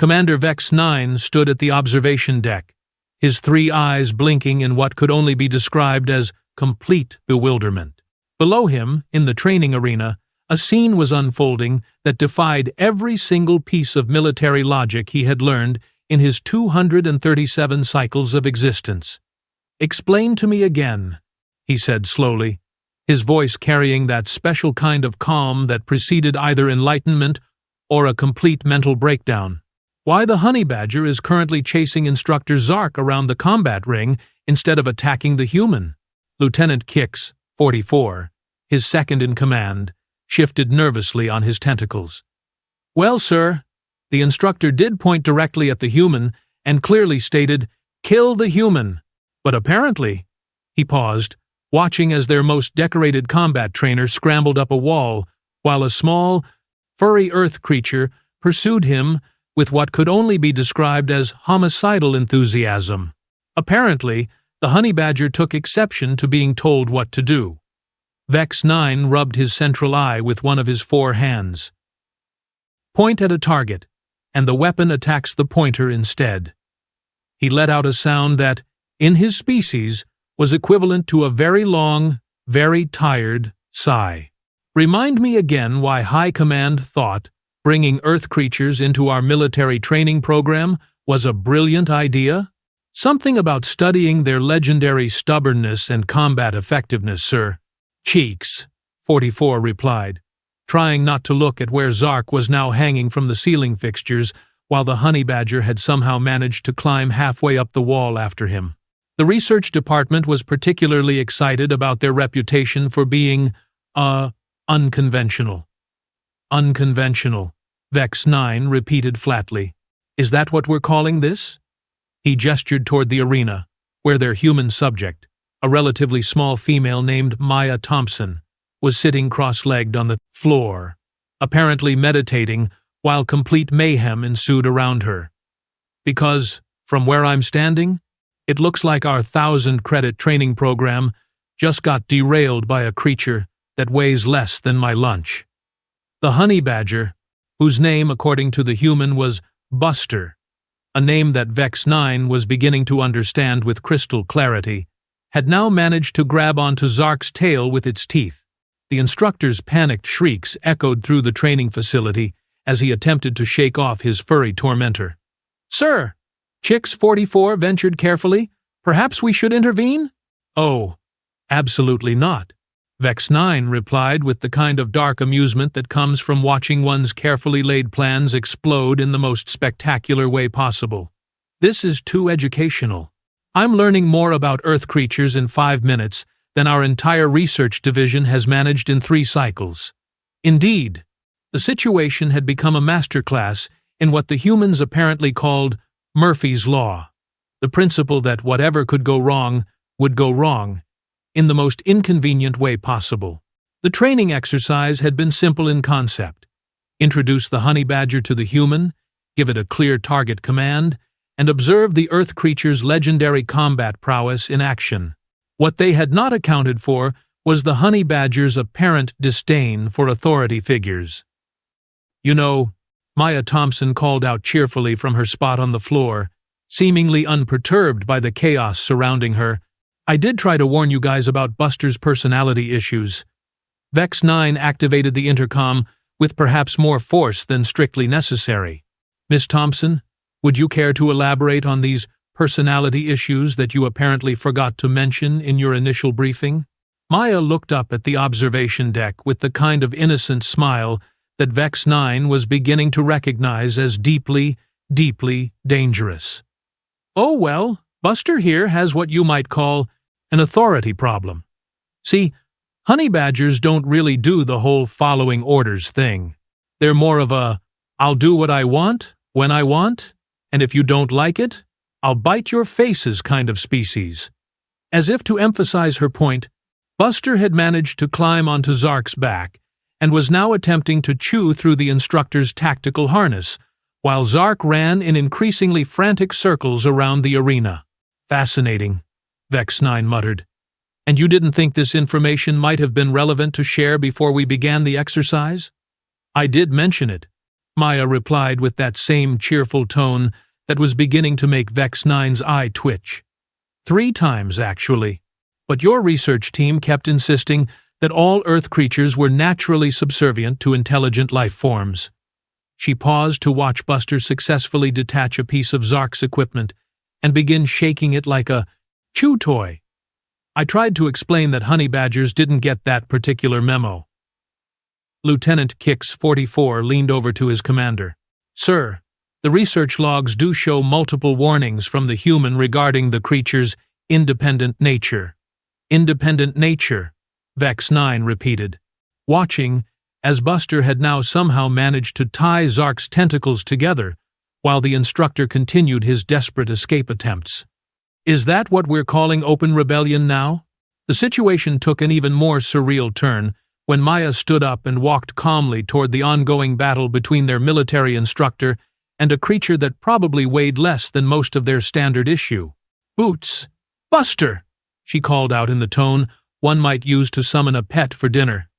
Commander Vex-9 stood at the observation deck, his three eyes blinking in what could only be described as complete bewilderment. Below him, in the training arena, a scene was unfolding that defied every single piece of military logic he had learned in his 237 cycles of existence. "Explain to me again," he said slowly, his voice carrying that special kind of calm that preceded either enlightenment or a complete mental breakdown. "Why the honey badger is currently chasing Instructor Zark around the combat ring instead of attacking the human." Lieutenant Kix, 44, his second in command, shifted nervously on his tentacles. "Well, sir, the instructor did point directly at the human and clearly stated, 'Kill the human.' But apparently," he paused, watching as their most decorated combat trainer scrambled up a wall, while a small, furry earth creature pursued him with what could only be described as homicidal enthusiasm. Apparently, the honey badger took exception to being told what to do. Vex-9 rubbed his central eye with one of his 4 hands. "Point at a target, and the weapon attacks the pointer instead." He let out a sound that, in his species, was equivalent to a very long, very tired sigh. "Remind me again why High Command thought bringing Earth creatures into our military training program was a brilliant idea?" "Something about studying their legendary stubbornness and combat effectiveness, sir." "Cheeks," 44 replied, trying not to look at where Zark was now hanging from the ceiling fixtures, while the honey badger had somehow managed to climb halfway up the wall after him. The research department was particularly excited about their reputation for being, unconventional. "Unconventional," Vex-9 repeated flatly. "Is that what we're calling this?" He gestured toward the arena, where their human subject, a relatively small female named Maya Thompson, was sitting cross-legged on the floor, apparently meditating while complete mayhem ensued around her. "Because, from where I'm standing, it looks like our 1,000-credit training program just got derailed by a creature that weighs less than my lunch." The honey badger, whose name according to the human was Buster, a name that Vex-9 was beginning to understand with crystal clarity, had now managed to grab onto Zark's tail with its teeth. The instructor's panicked shrieks echoed through the training facility as he attempted to shake off his furry tormentor. "Sir," Chicks 44 ventured carefully, "perhaps we should intervene?" "Oh, absolutely not," Vex-9 replied with the kind of dark amusement that comes from watching one's carefully laid plans explode in the most spectacular way possible. "This is too educational. I'm learning more about Earth creatures in 5 minutes than our entire research division has managed in 3 cycles. Indeed, the situation had become a masterclass in what the humans apparently called Murphy's Law, the principle that whatever could go wrong would go wrong, in the most inconvenient way possible. The training exercise had been simple in concept. Introduce the honey badger to the human, give it a clear target command, and observe the Earth creature's legendary combat prowess in action. What they had not accounted for was the honey badger's apparent disdain for authority figures. "You know," Maya Thompson called out cheerfully from her spot on the floor, seemingly unperturbed by the chaos surrounding her, "I did try to warn you guys about Buster's personality issues." Vex-9 activated the intercom with perhaps more force than strictly necessary. "Miss Thompson, would you care to elaborate on these personality issues that you apparently forgot to mention in your initial briefing?" Maya looked up at the observation deck with the kind of innocent smile that Vex-9 was beginning to recognize as deeply, deeply dangerous. "Oh well, Buster here has what you might call an authority problem. See, honey badgers don't really do the whole following orders thing. They're more of a, I'll do what I want, when I want, and if you don't like it, I'll bite your faces kind of species." As if to emphasize her point, Buster had managed to climb onto Zark's back and was now attempting to chew through the instructor's tactical harness, while Zark ran in increasingly frantic circles around the arena. "Fascinating," Vex-9 muttered. "And you didn't think this information might have been relevant to share before we began the exercise?" "I did mention it," Maya replied with that same cheerful tone that was beginning to make Vex-9's eye twitch. 3 times, actually. But your research team kept insisting that all Earth creatures were naturally subservient to intelligent life forms. She paused to watch Buster successfully detach a piece of Zark's equipment and begin shaking it like a chew toy. I tried to explain that honey badgers didn't get that particular memo. Lieutenant Kix 44 leaned over to his commander. Sir, the research logs do show multiple warnings from the human regarding the creature's independent nature. Independent nature, Vex-9 repeated, watching as Buster had now somehow managed to tie Zark's tentacles together while the instructor continued his desperate escape attempts. Is that what we're calling open rebellion now? The situation took an even more surreal turn when Maya stood up and walked calmly toward the ongoing battle between their military instructor and a creature that probably weighed less than most of their standard issue. Boots! Buster! She called out in the tone one might use to summon a pet for dinner.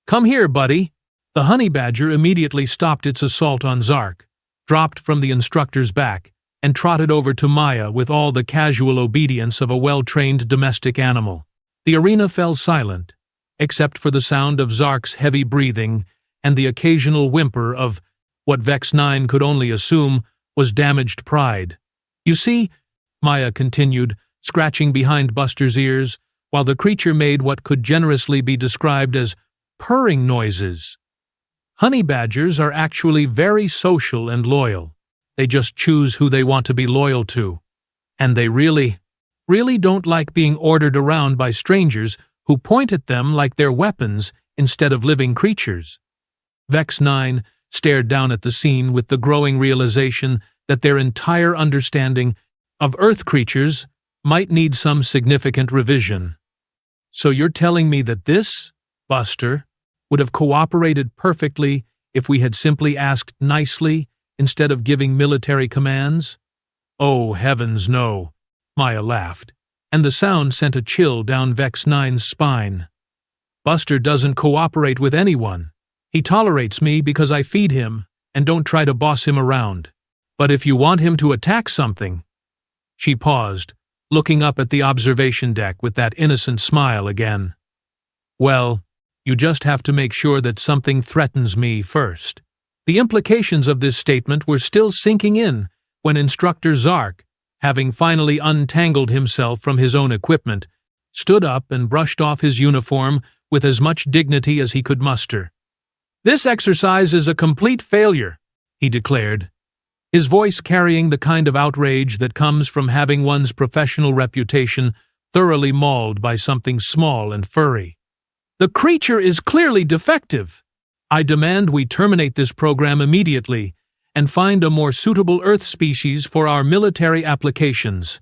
Come here, buddy! The honey badger immediately stopped its assault on Zark, dropped from the instructor's back, and trotted over to Maya with all the casual obedience of a well-trained domestic animal. The arena fell silent, except for the sound of Zark's heavy breathing and the occasional whimper of what Vex-9 could only assume was damaged pride. You see, Maya continued, scratching behind Buster's ears, while the creature made what could generously be described as purring noises. Honey badgers are actually very social and loyal. They just choose who they want to be loyal to. And they really don't like being ordered around by strangers who point at them like they're weapons instead of living creatures. Vex-9 stared down at the scene with the growing realization that their entire understanding of Earth creatures might need some significant revision. So you're telling me that this, Buster, would have cooperated perfectly if we had simply asked nicely instead of giving military commands? Oh, heavens no, Maya laughed, and the sound sent a chill down Vex-9's spine. Buster doesn't cooperate with anyone. He tolerates me because I feed him and don't try to boss him around. But if you want him to attack something— She paused, looking up at the observation deck with that innocent smile again. Well, you just have to make sure that something threatens me first. The implications of this statement were still sinking in when Instructor Zark, having finally untangled himself from his own equipment, stood up and brushed off his uniform with as much dignity as he could muster. This exercise is a complete failure, he declared, his voice carrying the kind of outrage that comes from having one's professional reputation thoroughly mauled by something small and furry. The creature is clearly defective. I demand we terminate this program immediately and find a more suitable Earth species for our military applications.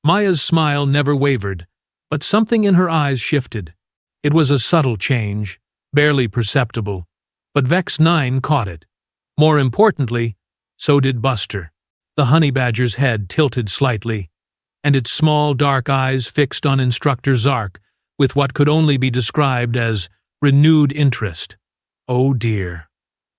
Maya's smile never wavered, but something in her eyes shifted. It was a subtle change, barely perceptible, but Vex-9 caught it. More importantly, so did Buster. The honey badger's head tilted slightly, and its small dark eyes fixed on Instructor Zark with what could only be described as renewed interest. Oh dear,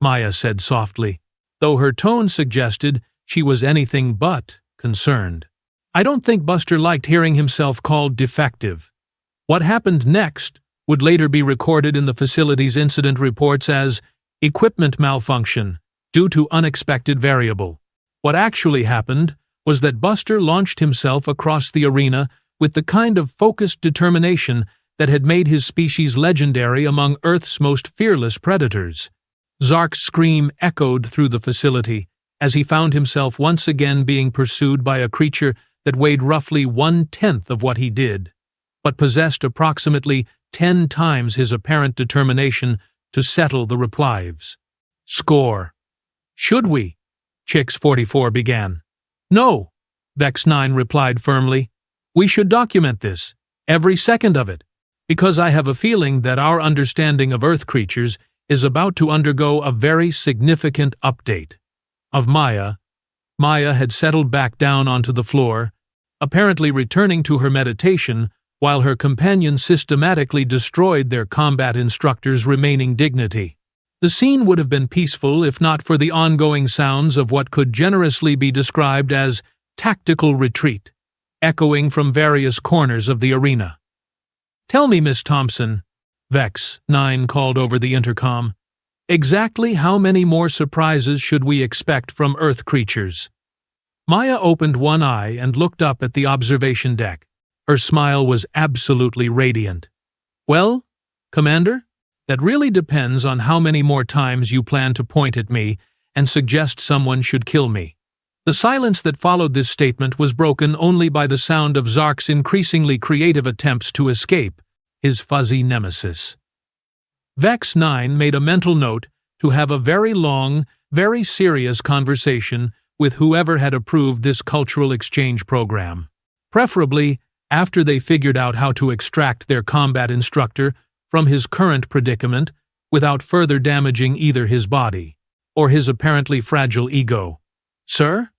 Maya said softly, though her tone suggested she was anything but concerned. I don't think Buster liked hearing himself called defective. What happened next would later be recorded in the facility's incident reports as equipment malfunction due to unexpected variable. What actually happened was that Buster launched himself across the arena with the kind of focused determination that had made his species legendary among Earth's most fearless predators. Zark's scream echoed through the facility as he found himself once again being pursued by a creature that weighed roughly 1/10 of what he did, but possessed approximately 10 times his apparent determination to settle the replies. Score. Should we? Chix 44 began. No, Vex-9 replied firmly. We should document this, every second of it, because I have a feeling that our understanding of Earth creatures is about to undergo a very significant update. Of Maya had settled back down onto the floor, apparently returning to her meditation while her companions systematically destroyed their combat instructor's remaining dignity. The scene would have been peaceful if not for the ongoing sounds of what could generously be described as tactical retreat, echoing from various corners of the arena. "Tell me, Miss Thompson," Vex-9 called over the intercom, "exactly how many more surprises should we expect from Earth creatures?" Maya opened one eye and looked up at the observation deck. Her smile was absolutely radiant. "Well, Commander, that really depends on how many more times you plan to point at me and suggest someone should kill me." The silence that followed this statement was broken only by the sound of Zark's increasingly creative attempts to escape his fuzzy nemesis. Vex-9 made a mental note to have a very long, very serious conversation with whoever had approved this cultural exchange program. Preferably after they figured out how to extract their combat instructor from his current predicament without further damaging either his body or his apparently fragile ego. "Sir?"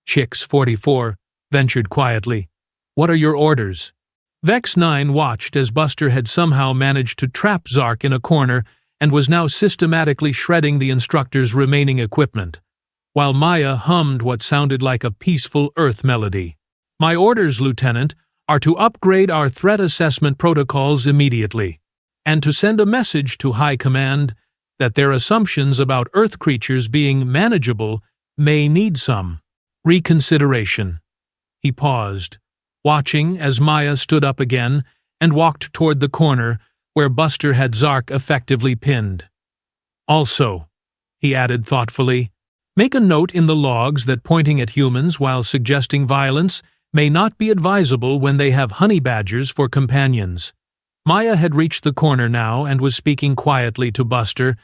Chicks 44 ventured quietly. "What are your orders?" Vex-9 watched as Buster had somehow managed to trap Zark in a corner and was now systematically shredding the instructor's remaining equipment, while Maya hummed what sounded like a peaceful Earth melody. "My orders, Lieutenant, are to upgrade our threat assessment protocols immediately, and to send a message to High Command that their assumptions about Earth creatures being manageable may need some reconsideration." He paused, watching as Maya stood up again and walked toward the corner where Buster had Zark effectively pinned. "Also," he added thoughtfully, "make a note in the logs that pointing at humans while suggesting violence may not be advisable when they have honey badgers for companions." Maya had reached the corner now and was speaking quietly to Buster,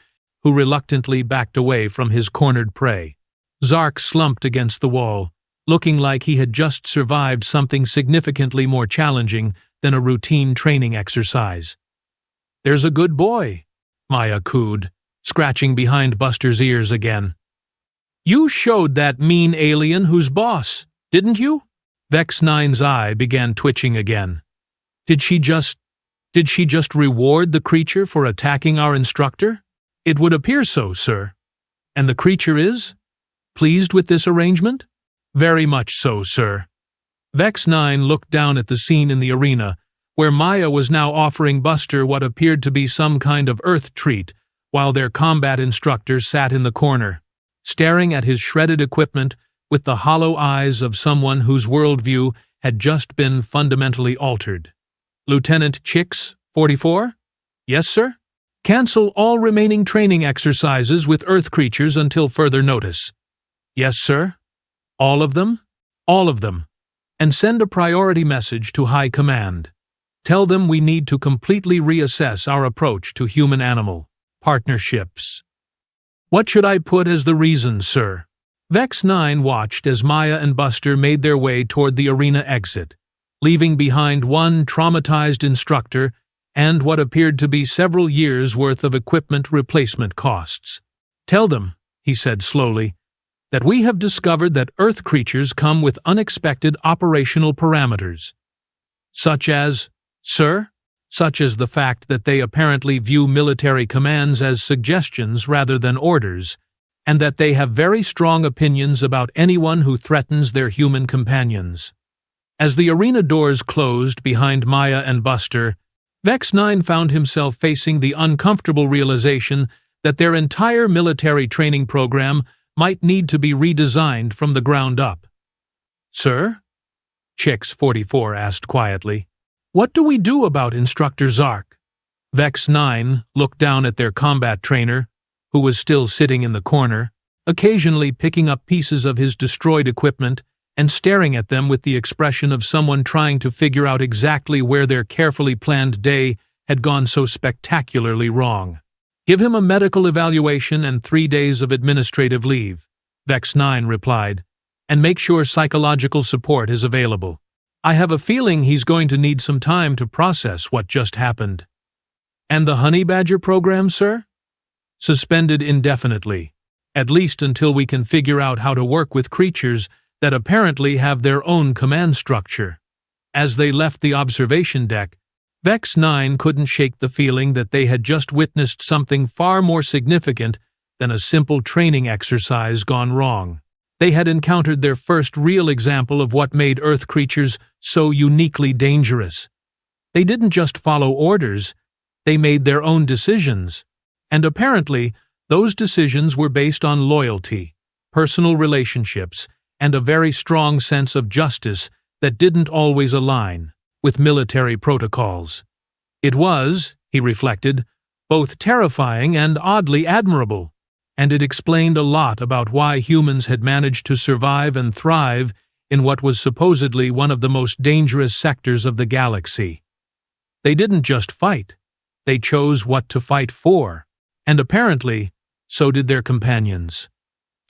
who reluctantly backed away from his cornered prey. Zark slumped against the wall, looking like he had just survived something significantly more challenging than a routine training exercise. "There's a good boy," Maya cooed, scratching behind Buster's ears again. "You showed that mean alien who's boss, didn't you?" Vex-9's eye began twitching again. Did she just reward the creature for attacking our instructor?" "It would appear so, sir." "And the creature is pleased with this arrangement?" "Very much so, sir." Vex-9 looked down at the scene in the arena, where Maya was now offering Buster what appeared to be some kind of Earth treat, while their combat instructor sat in the corner, staring at his shredded equipment with the hollow eyes of someone whose worldview had just been fundamentally altered. "Lieutenant Chicks 44? "Yes, sir." "Cancel all remaining training exercises with Earth creatures until further notice." "Yes, sir." "All of them?" "All of them. And send a priority message to High Command. Tell them we need to completely reassess our approach to human-animal partnerships." "What should I put as the reason, sir?" Vex-9 watched as Maya and Buster made their way toward the arena exit, leaving behind one traumatized instructor and what appeared to be several years' worth of equipment replacement costs. "Tell them," he said slowly, "that we have discovered that Earth creatures come with unexpected operational parameters." "Such as, sir?" "Such as the fact that they apparently view military commands as suggestions rather than orders, and that they have very strong opinions about anyone who threatens their human companions." As the arena doors closed behind Maya and Buster, Vex-9 found himself facing the uncomfortable realization that their entire military training program might need to be redesigned from the ground up. "Sir?" Chicks 44 asked quietly. "What do we do about Instructor Zark?" Vex-9 looked down at their combat trainer, who was still sitting in the corner, occasionally picking up pieces of his destroyed equipment and staring at them with the expression of someone trying to figure out exactly where their carefully planned day had gone so spectacularly wrong. "Give him a medical evaluation and 3 days of administrative leave," Vex-9 replied, "and make sure psychological support is available. I have a feeling he's going to need some time to process what just happened." "And the Honey Badger program, sir?" "Suspended indefinitely, at least until we can figure out how to work with creatures that apparently have their own command structure." As they left the observation deck, Vex-9 couldn't shake the feeling that they had just witnessed something far more significant than a simple training exercise gone wrong. They had encountered their first real example of what made Earth creatures so uniquely dangerous. They didn't just follow orders, they made their own decisions. And apparently, those decisions were based on loyalty, personal relationships, and a very strong sense of justice that didn't always align with military protocols. It was, he reflected, both terrifying and oddly admirable, and it explained a lot about why humans had managed to survive and thrive in what was supposedly one of the most dangerous sectors of the galaxy. They didn't just fight, they chose what to fight for, and apparently, so did their companions.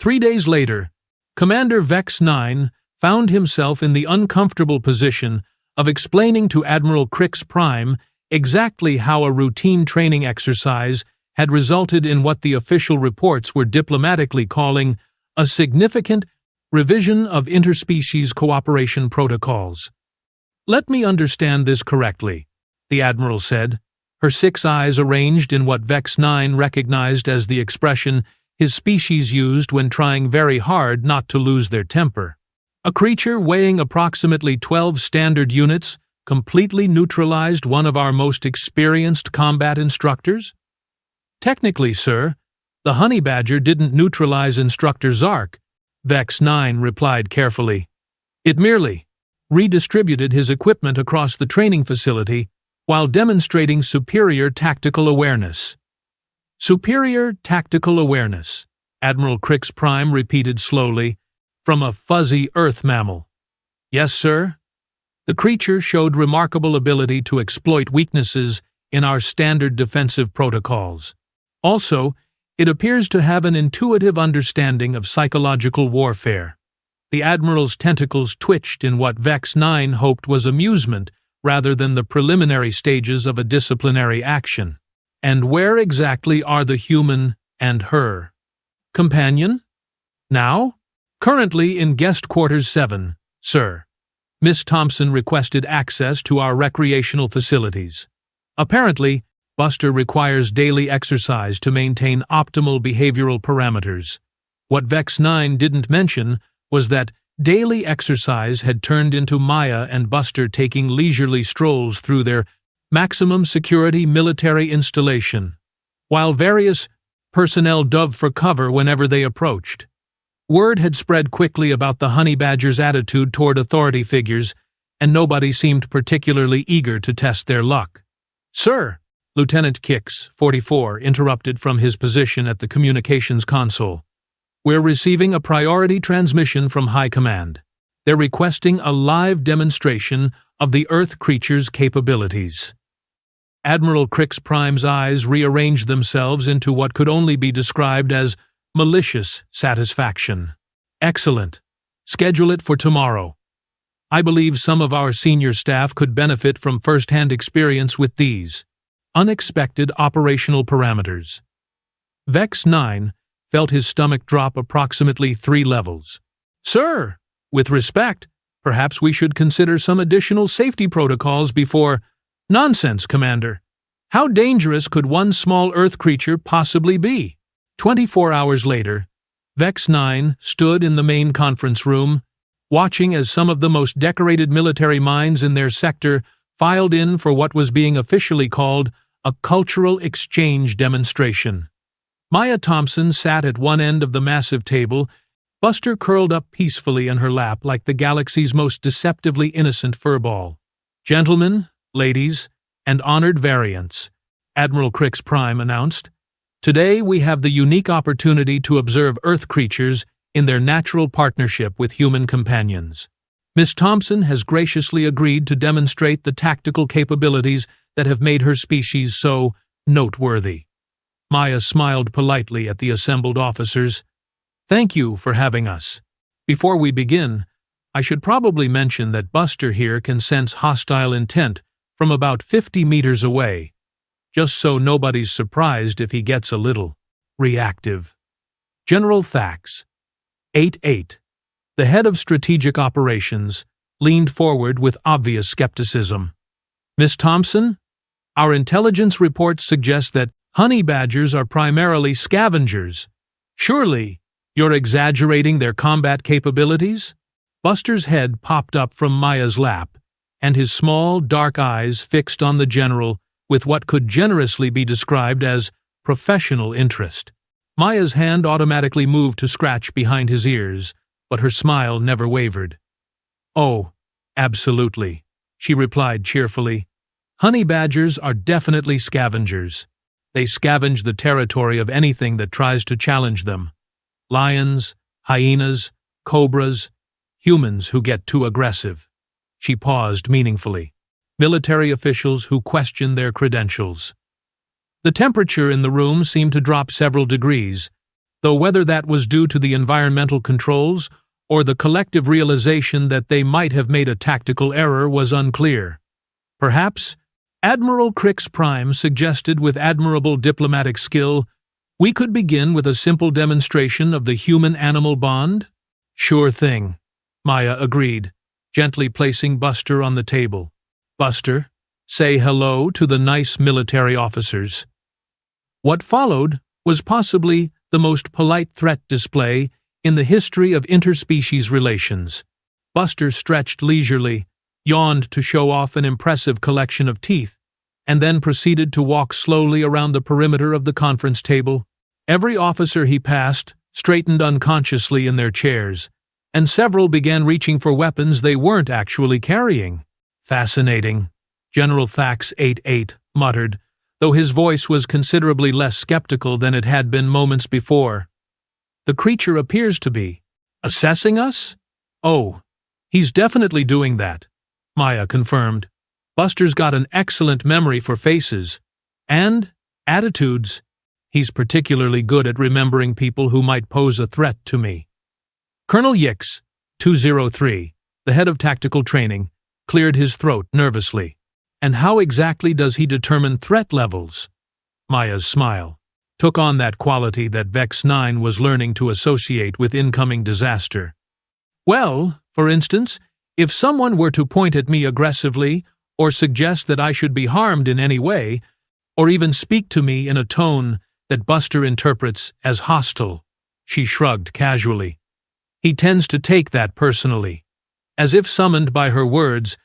3 days later, Commander Vex-9 found himself in the uncomfortable position of explaining to Admiral Crix Prime exactly how a routine training exercise had resulted in what the official reports were diplomatically calling a significant revision of interspecies cooperation protocols. "Let me understand this correctly," the Admiral said, her 6 eyes arranged in what Vex-9 recognized as the expression his species used when trying very hard not to lose their temper. "A creature weighing approximately 12 standard units completely neutralized one of our most experienced combat instructors?" "Technically, sir, the honey badger didn't neutralize Instructor Zark," Vex-9 replied carefully. "It merely redistributed his equipment across the training facility while demonstrating superior tactical awareness." "Superior tactical awareness," Admiral Crix Prime repeated slowly, "from a fuzzy Earth mammal." "Yes, sir. The creature showed remarkable ability to exploit weaknesses in our standard defensive protocols. Also, it appears to have an intuitive understanding of psychological warfare." The Admiral's tentacles twitched in what Vex-9 hoped was amusement rather than the preliminary stages of a disciplinary action. "And where exactly are the human and her companion now?" "Currently in guest quarters 7, sir. Miss Thompson requested access to our recreational facilities. Apparently, Buster requires daily exercise to maintain optimal behavioral parameters." What Vex-9 didn't mention was that daily exercise had turned into Maya and Buster taking leisurely strolls through their maximum security military installation, while various personnel dove for cover whenever they approached. Word had spread quickly about the honey badger's attitude toward authority figures, and nobody seemed particularly eager to test their luck. "Sir," Lieutenant Kix, 44, interrupted from his position at the communications console. "We're receiving a priority transmission from High Command. They're requesting a live demonstration of the Earth creature's capabilities." Admiral Crix Prime's eyes rearranged themselves into what could only be described as malicious satisfaction. "Excellent. Schedule it for tomorrow. I believe some of our senior staff could benefit from first-hand experience with these unexpected operational parameters." Vex-9 felt his stomach drop approximately 3 levels. "Sir, with respect, perhaps we should consider some additional safety protocols before—" "Nonsense, Commander. How dangerous could one small Earth creature possibly be?" 24 hours later, Vex-9 stood in the main conference room, watching as some of the most decorated military minds in their sector filed in for what was being officially called a cultural exchange demonstration. Maya Thompson sat at one end of the massive table, Buster curled up peacefully in her lap like the galaxy's most deceptively innocent furball. "Gentlemen, ladies, and honored variants," Admiral Crix Prime announced, "today we have the unique opportunity to observe Earth creatures in their natural partnership with human companions. Miss Thompson has graciously agreed to demonstrate the tactical capabilities that have made her species so noteworthy." Maya smiled politely at the assembled officers. "Thank you for having us. Before we begin, I should probably mention that Buster here can sense hostile intent from about 50 meters away, just so nobody's surprised if he gets a little reactive." General Thax, 8-8, the head of strategic operations, leaned forward with obvious skepticism. "Miss Thompson, Our intelligence reports suggest that honey badgers are primarily scavengers. Surely, you're exaggerating their combat capabilities? Buster's head popped up from Maya's lap, and his small, dark eyes fixed on the general with what could generously be described as professional interest. Maya's hand automatically moved to scratch behind his ears, but her smile never wavered. "Oh, absolutely," she replied cheerfully. "Honey badgers are definitely scavengers. They scavenge the territory of anything that tries to challenge them. Lions, hyenas, cobras, humans who get too aggressive." She paused meaningfully. Military officials who question their credentials. The temperature in the room seemed to drop several degrees, though whether that was due to the environmental controls or the collective realization that they might have made a tactical error was unclear. Perhaps, Admiral Crix Prime suggested with admirable diplomatic skill, "We could begin with a simple demonstration of the human-animal bond?" "Sure thing," Maya agreed, gently placing Buster on the table. "Buster, say hello to the nice military officers." What followed was possibly the most polite threat display in the history of interspecies relations. Buster stretched leisurely, yawned to show off an impressive collection of teeth, and then proceeded to walk slowly around the perimeter of the conference table. Every officer he passed straightened unconsciously in their chairs, and several began reaching for weapons they weren't actually carrying. "Fascinating," General Thax 88 muttered, though his voice was considerably less skeptical than it had been moments before. "The creature appears to be assessing us?" "Oh, he's definitely doing that," Maya confirmed. "Buster's got an excellent memory for faces and attitudes. He's particularly good at remembering people who might pose a threat to me." Colonel Yix, 203, the head of tactical training, cleared his throat nervously. "And how exactly does he determine threat levels?" Maya's smile took on that quality that Vex-9 was learning to associate with incoming disaster. "Well, for instance, if someone were to point at me aggressively or suggest that I should be harmed in any way, or even speak to me in a tone that Buster interprets as hostile," she shrugged casually. "He tends to take that personally." As if summoned by her words,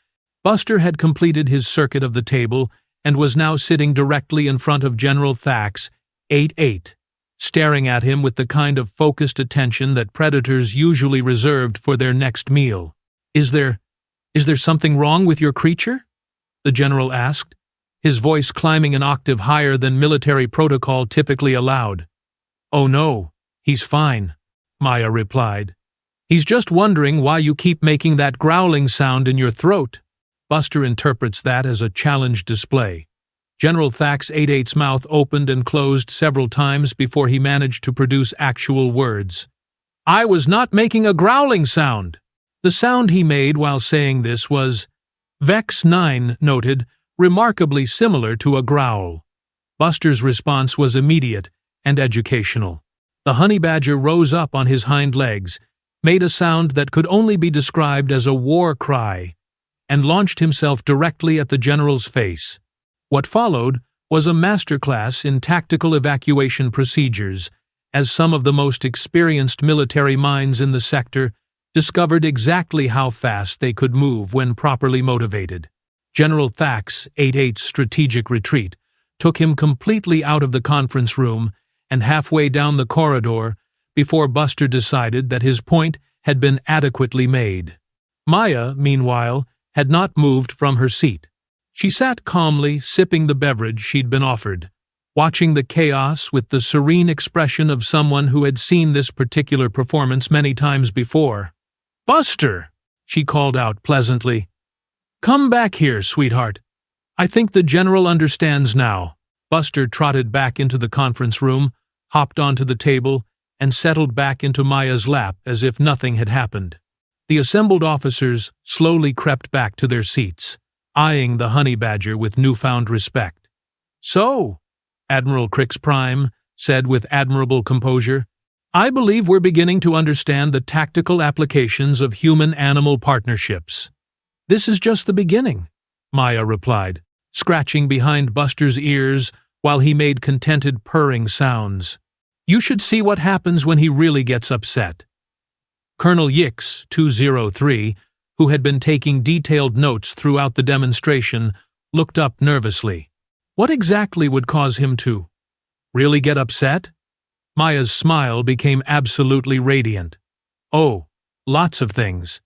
Buster had completed his circuit of the table and was now sitting directly in front of General Thax 88, staring at him with the kind of focused attention that predators usually reserved for their next meal. Is there something wrong with your creature?" the general asked, his voice climbing an octave higher than military protocol typically allowed. "Oh no, he's fine," Maya replied. "He's just wondering why you keep making that growling sound in your throat." Buster interprets that as a challenge display. General Thax 88's mouth opened and closed several times before he managed to produce actual words. "I was not making a growling sound." The sound he made while saying this was, Vex-9 noted, remarkably similar to a growl. Buster's response was immediate and educational. The honey badger rose up on his hind legs, made a sound that could only be described as a war cry, and launched himself directly at the general's face. What followed was a masterclass in tactical evacuation procedures, as some of the most experienced military minds in the sector discovered exactly how fast they could move when properly motivated. General Thax 88's strategic retreat took him completely out of the conference room and halfway down the corridor before Buster decided that his point had been adequately made. Maya, meanwhile, had not moved from her seat. She sat calmly, sipping the beverage she'd been offered, watching the chaos with the serene expression of someone who had seen this particular performance many times before. "Buster!" she called out pleasantly. "Come back here, sweetheart. I think the general understands now." Buster trotted back into the conference room, hopped onto the table, and settled back into Maya's lap as if nothing had happened. The assembled officers slowly crept back to their seats, eyeing the honey badger with newfound respect. "So," Admiral Crix Prime said with admirable composure, "I believe we're beginning to understand the tactical applications of human-animal partnerships." "This is just the beginning," Maya replied. scratching behind Buster's ears while he made contented purring sounds. "You should see what happens when he really gets upset." Colonel Yix, 203, who had been taking detailed notes throughout the demonstration, looked up nervously. What exactly would cause him to really get upset? Maya's smile became absolutely radiant. "Oh, lots of things.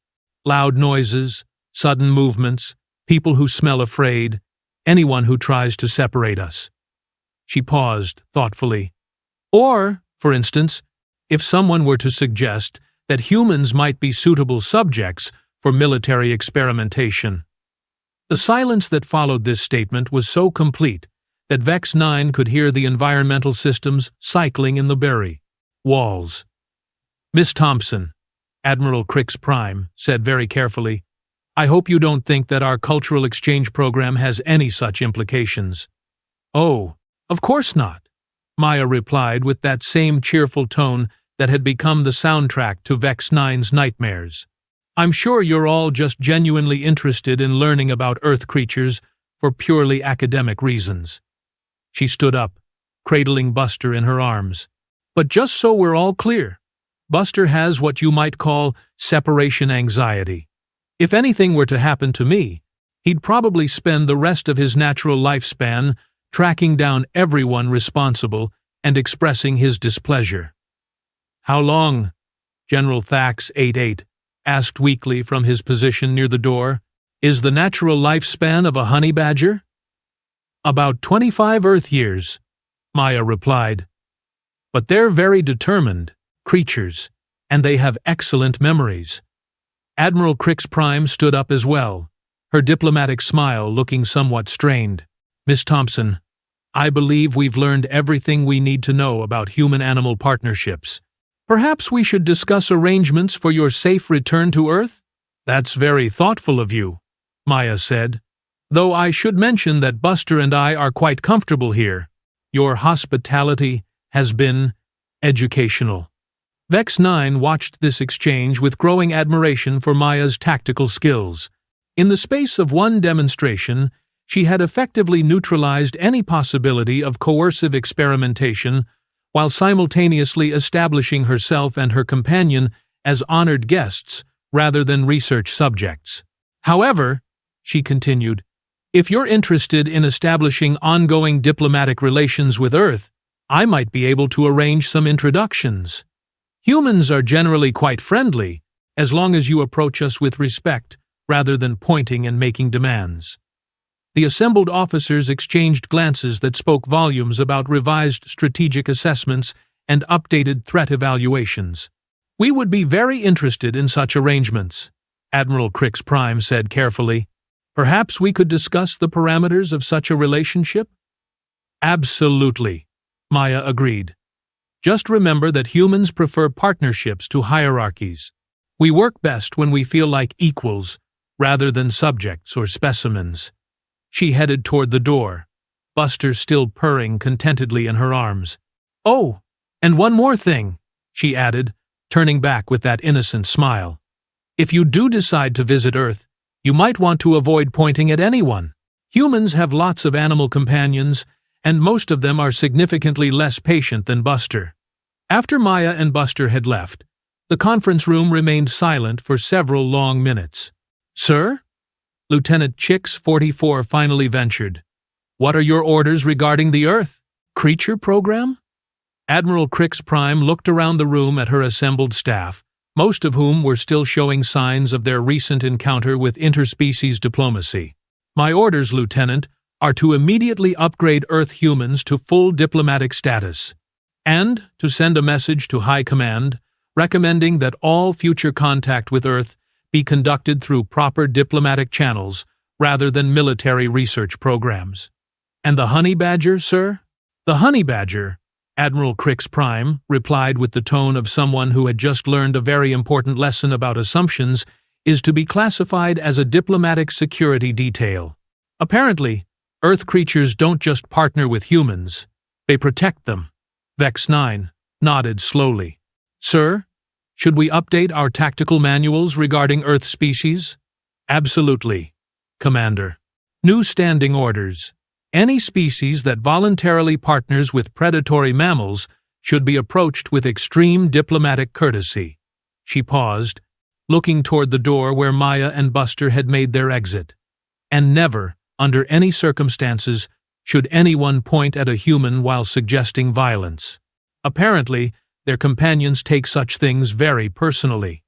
Loud noises, sudden movements, people who smell afraid, anyone who tries to separate us." She paused thoughtfully. "Or, for instance, if someone were to suggest that humans might be suitable subjects for military experimentation." The silence that followed this statement was so complete that Vex-9 could hear the environmental systems cycling in the berry walls. "Miss Thompson," Admiral Crix Prime said very carefully, "I hope you don't think that our cultural exchange program has any such implications." "Oh, of course not," Maya replied with that same cheerful tone that had become the soundtrack to Vex-9's nightmares. "I'm sure you're all just genuinely interested in learning about Earth creatures for purely academic reasons." She stood up, cradling Buster in her arms. "But just so we're all clear, Buster has what you might call separation anxiety. If anything were to happen to me, he'd probably spend the rest of his natural lifespan tracking down everyone responsible and expressing his displeasure." "How long?" General Thax 88 asked weakly from his position near the door. "Is the natural lifespan of a honey badger?" "About 25 Earth years," Maya replied. "But they're very determined creatures, and they have excellent memories." Admiral Crix Prime stood up as well, her diplomatic smile looking somewhat strained. "Miss Thompson, I believe we've learned everything we need to know about human-animal partnerships. Perhaps we should discuss arrangements for your safe return to Earth?" "That's very thoughtful of you," Maya said. "Though I should mention that Buster and I are quite comfortable here. Your hospitality has been educational." Vex-9 watched this exchange with growing admiration for Maya's tactical skills. In the space of one demonstration, she had effectively neutralized any possibility of coercive experimentation while simultaneously establishing herself and her companion as honored guests rather than research subjects. "However," she continued, "if you're interested in establishing ongoing diplomatic relations with Earth, I might be able to arrange some introductions. Humans are generally quite friendly, as long as you approach us with respect rather than pointing and making demands." The assembled officers exchanged glances that spoke volumes about revised strategic assessments and updated threat evaluations. "We would be very interested in such arrangements," Admiral Crix Prime said carefully. "Perhaps we could discuss the parameters of such a relationship?" "Absolutely," Maya agreed. "Just remember that humans prefer partnerships to hierarchies. We work best when we feel like equals, rather than subjects or specimens." She headed toward the door, Buster still purring contentedly in her arms. "Oh, and one more thing," she added, turning back with that innocent smile. "If you do decide to visit Earth, you might want to avoid pointing at anyone. Humans have lots of animal companions, and most of them are significantly less patient than Buster." After Maya and Buster had left, the conference room remained silent for several long minutes. "Sir?" Lieutenant Chix 44 finally ventured. "What are your orders regarding the Earth creature program?" Admiral Crix Prime looked around the room at her assembled staff, most of whom were still showing signs of their recent encounter with interspecies diplomacy. "My orders, Lieutenant, are to immediately upgrade Earth humans to full diplomatic status, and to send a message to High Command recommending that all future contact with Earth be conducted through proper diplomatic channels rather than military research programs." "And the honey badger, sir?" "The honey badger," Admiral Crix Prime replied with the tone of someone who had just learned a very important lesson about assumptions, "is to be classified as a diplomatic security detail. Apparently, Earth creatures don't just partner with humans, they protect them." Vex-9 nodded slowly. "Sir, should we update our tactical manuals regarding Earth species?" "Absolutely, Commander." New standing orders. Any species that voluntarily partners with predatory mammals should be approached with extreme diplomatic courtesy. She paused, looking toward the door where Maya and Buster had made their exit. And never, under any circumstances, should anyone point at a human while suggesting violence. Apparently, their companions take such things very personally.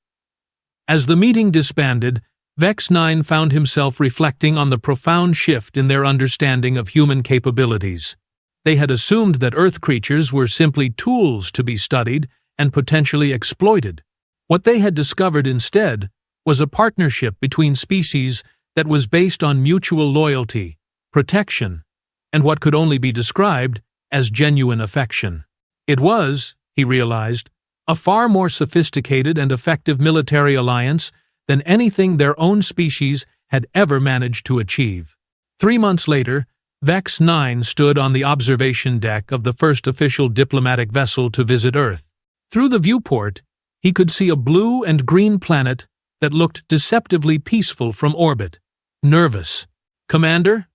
As the meeting disbanded, Vex-9 found himself reflecting on the profound shift in their understanding of human capabilities. They had assumed that Earth creatures were simply tools to be studied and potentially exploited. What they had discovered instead was a partnership between species that was based on mutual loyalty, protection, and what could only be described as genuine affection. It was, he realized, a far more sophisticated and effective military alliance than anything their own species had ever managed to achieve. 3 months later, Vex-9 stood on the observation deck of the first official diplomatic vessel to visit Earth. Through the viewport, he could see a blue and green planet that looked deceptively peaceful from orbit. Nervous. "Commander?"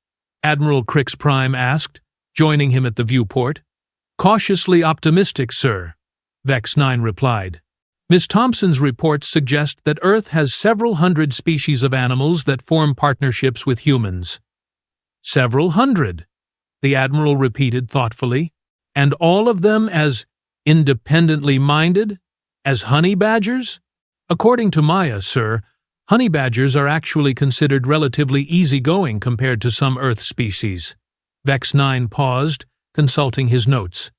Admiral Crix Prime asked, joining him at the viewport. "Cautiously optimistic, sir," Vex-9 replied. "Miss Thompson's reports suggest that Earth has several hundred species of animals that form partnerships with humans." "Several hundred," the Admiral repeated thoughtfully. "And all of them as independently minded? As honey badgers?" "According to Maya, sir, honey badgers are actually considered relatively easygoing compared to some Earth species." Vex-9 paused, consulting his notes.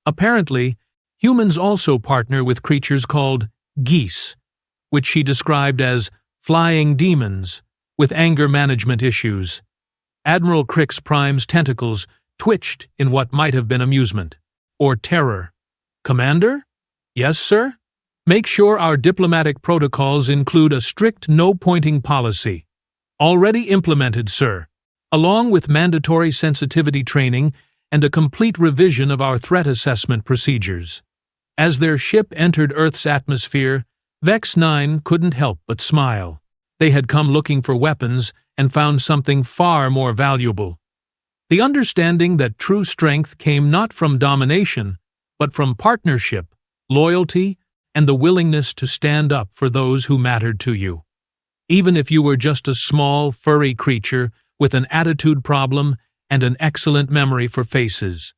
"Apparently, humans also partner with creatures called geese, which she described as flying demons with anger management issues." Admiral Crix Prime's tentacles twitched in what might have been amusement. Or terror. "Commander?" "Yes, sir?" "Make sure our diplomatic protocols include a strict no-pointing policy." "Already implemented, sir." "Along with mandatory sensitivity training and a complete revision of our threat assessment procedures." As their ship entered Earth's atmosphere, Vex-9 couldn't help but smile. They had come looking for weapons and found something far more valuable. The understanding that true strength came not from domination, but from partnership, loyalty, and the willingness to stand up for those who mattered to you. Even if you were just a small, furry creature with an attitude problem and an excellent memory for faces.